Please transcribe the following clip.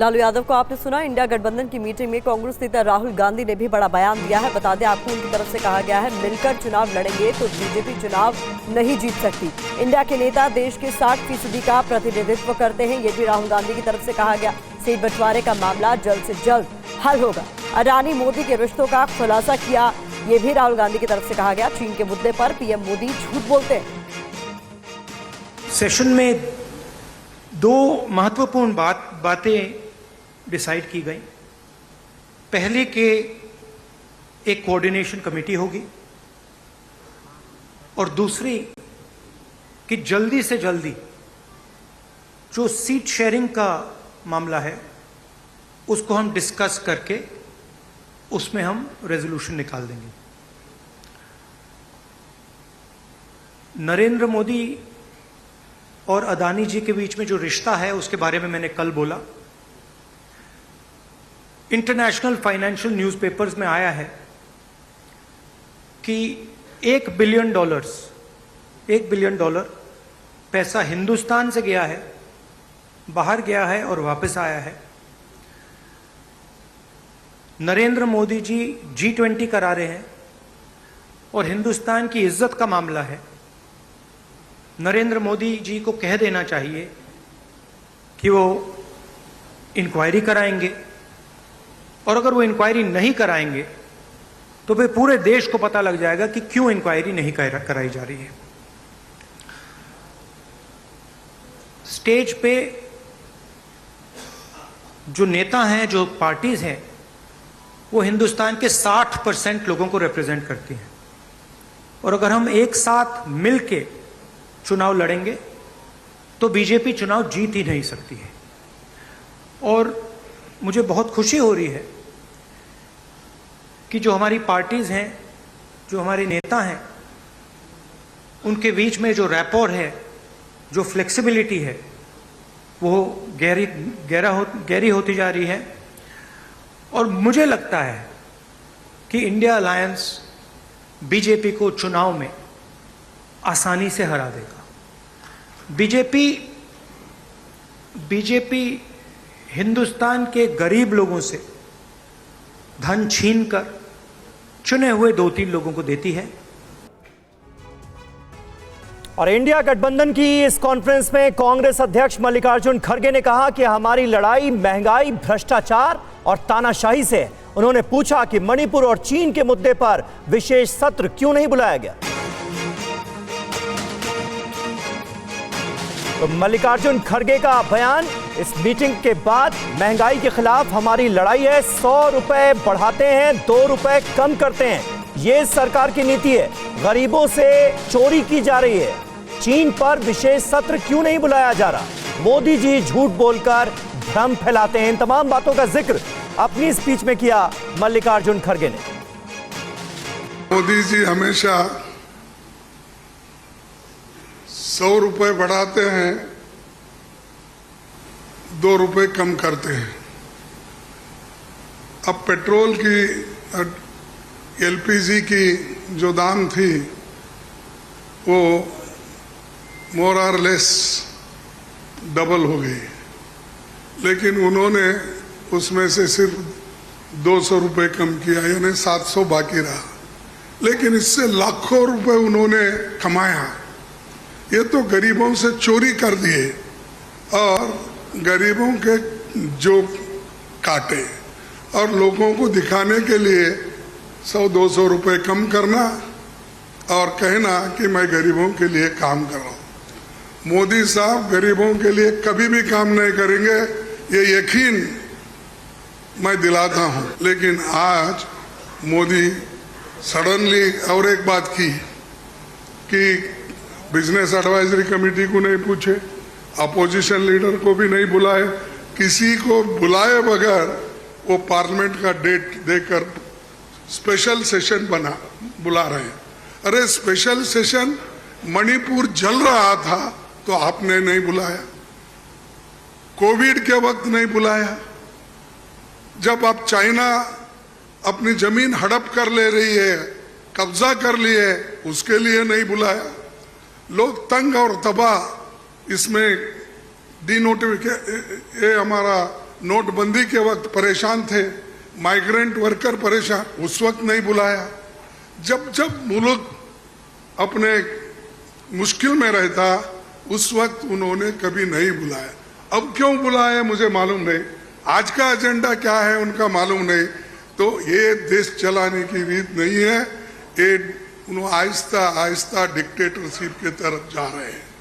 लालू यादव को आपने सुना। इंडिया गठबंधन की मीटिंग में कांग्रेस नेता राहुल गांधी ने भी बड़ा बयान दिया है। बता दें आपको, उनकी तरफ से कहा गया है मिलकर चुनाव लड़ेंगे तो बीजेपी चुनाव नहीं जीत सकती। इंडिया के नेता देश के 60% का प्रतिनिधित्व करते हैं, ये भी राहुल गांधी की तरफ से कहा गया। सीट बंटवारे का मामला जल्द से जल्द हल होगा। अडानी मोदी के रिश्तों का खुलासा किया, ये भी राहुल गांधी की तरफ से कहा गया। चीन के मुद्दे पर पीएम मोदी झूठ बोलते हैं। सेशन में दो महत्वपूर्ण बातें डिसाइड की गई। पहले के एक कोऑर्डिनेशन कमेटी होगी और दूसरी कि जल्दी से जल्दी जो सीट शेयरिंग का मामला है उसको हम डिस्कस करके उसमें हम रेजोल्यूशन निकाल देंगे। नरेंद्र मोदी और अदानी जी के बीच में जो रिश्ता है उसके बारे में मैंने कल बोला। इंटरनेशनल फाइनेंशियल न्यूज़पेपर्स में आया है कि $1 बिलियन पैसा हिंदुस्तान से गया है, बाहर गया है और वापस आया है। नरेंद्र मोदी जी G20 करा रहे हैं और हिंदुस्तान की इज्जत का मामला है। नरेंद्र मोदी जी को कह देना चाहिए कि वो इंक्वायरी कराएंगे, और अगर वो इंक्वायरी नहीं कराएंगे तो फिर पूरे देश को पता लग जाएगा कि क्यों इंक्वायरी नहीं कराई जा रही है। स्टेज पे जो नेता हैं, जो पार्टीज हैं, वो हिंदुस्तान के 60% लोगों को रिप्रेजेंट करती हैं, और अगर हम एक साथ मिलके चुनाव लड़ेंगे तो बीजेपी चुनाव जीत ही नहीं सकती है। और मुझे बहुत खुशी हो रही है कि जो हमारी पार्टीज हैं, जो हमारे नेता हैं, उनके बीच में जो रैपोर है, जो फ्लेक्सिबिलिटी है, वो गहरी होती जा रही है। और मुझे लगता है कि इंडिया अलायंस बीजेपी को चुनाव में आसानी से हरा देगा। बीजेपी हिंदुस्तान के गरीब लोगों से धन छीनकर चुने हुए 2-3 लोगों को देती है। और इंडिया गठबंधन की इस कॉन्फ्रेंस में कांग्रेस अध्यक्ष मल्लिकार्जुन खड़गे ने कहा कि हमारी लड़ाई महंगाई, भ्रष्टाचार और तानाशाही से है। उन्होंने पूछा कि मणिपुर और चीन के मुद्दे पर विशेष सत्र क्यों नहीं बुलाया गया। तो मल्लिकार्जुन खड़गे का बयान, इस मीटिंग के बाद महंगाई के खिलाफ हमारी लड़ाई है। 100 रुपए बढ़ाते हैं, 2 रुपए कम करते हैं, ये सरकार की नीति है। गरीबों से चोरी की जा रही है। चीन पर विशेष सत्र क्यों नहीं बुलाया जा रहा। मोदी जी झूठ बोलकर भ्रम फैलाते हैं। इन तमाम बातों का जिक्र अपनी स्पीच में किया मल्लिकार्जुन खड़गे ने। मोदी जी हमेशा 100 रुपए बढ़ाते हैं, 2 रुपए कम करते हैं। अब पेट्रोल की, एलपीजी की जो दाम थी वो मोर और लेस डबल हो गई, लेकिन उन्होंने उसमें से सिर्फ 200 रुपए कम किया, यानी 700 बाकी रहा। लेकिन इससे लाखों रुपए उन्होंने कमाया। ये तो गरीबों से चोरी कर दिए और गरीबों के जो काटे, और लोगों को दिखाने के लिए 100-200 रुपए कम करना और कहना कि मैं गरीबों के लिए काम कर रहा हूँ। मोदी साहब गरीबों के लिए कभी भी काम नहीं करेंगे, ये यकीन मैं दिलाता हूँ। लेकिन आज मोदी सडनली और एक बात की कि बिजनेस एडवाइजरी कमेटी को नहीं पूछे, अपोजिशन लीडर को भी नहीं बुलाए, किसी को बुलाए बगैर वो पार्लियामेंट का डेट देकर स्पेशल सेशन बुला रहे हैं। अरे स्पेशल सेशन, मणिपुर जल रहा था तो आपने नहीं बुलाया, कोविड के वक्त नहीं बुलाया, जब आप चाइना अपनी जमीन हड़प कर ले रही है, कब्जा कर लिए, उसके लिए नहीं बुलाया। लोग तंग और तबाह, इसमें ये हमारा नोटबंदी के वक्त परेशान थे, माइग्रेंट वर्कर परेशान, उस वक्त नहीं बुलाया। जब जब मुल्क अपने मुश्किल में रहता उस वक्त उन्होंने कभी नहीं बुलाया। अब क्यों बुलाया मुझे मालूम नहीं, आज का एजेंडा क्या है उनका मालूम नहीं। तो ये देश चलाने की रीत नहीं है, ये आहिस्ता आहिस्ता डिक्टेटरशिप की तरफ जा रहे हैं।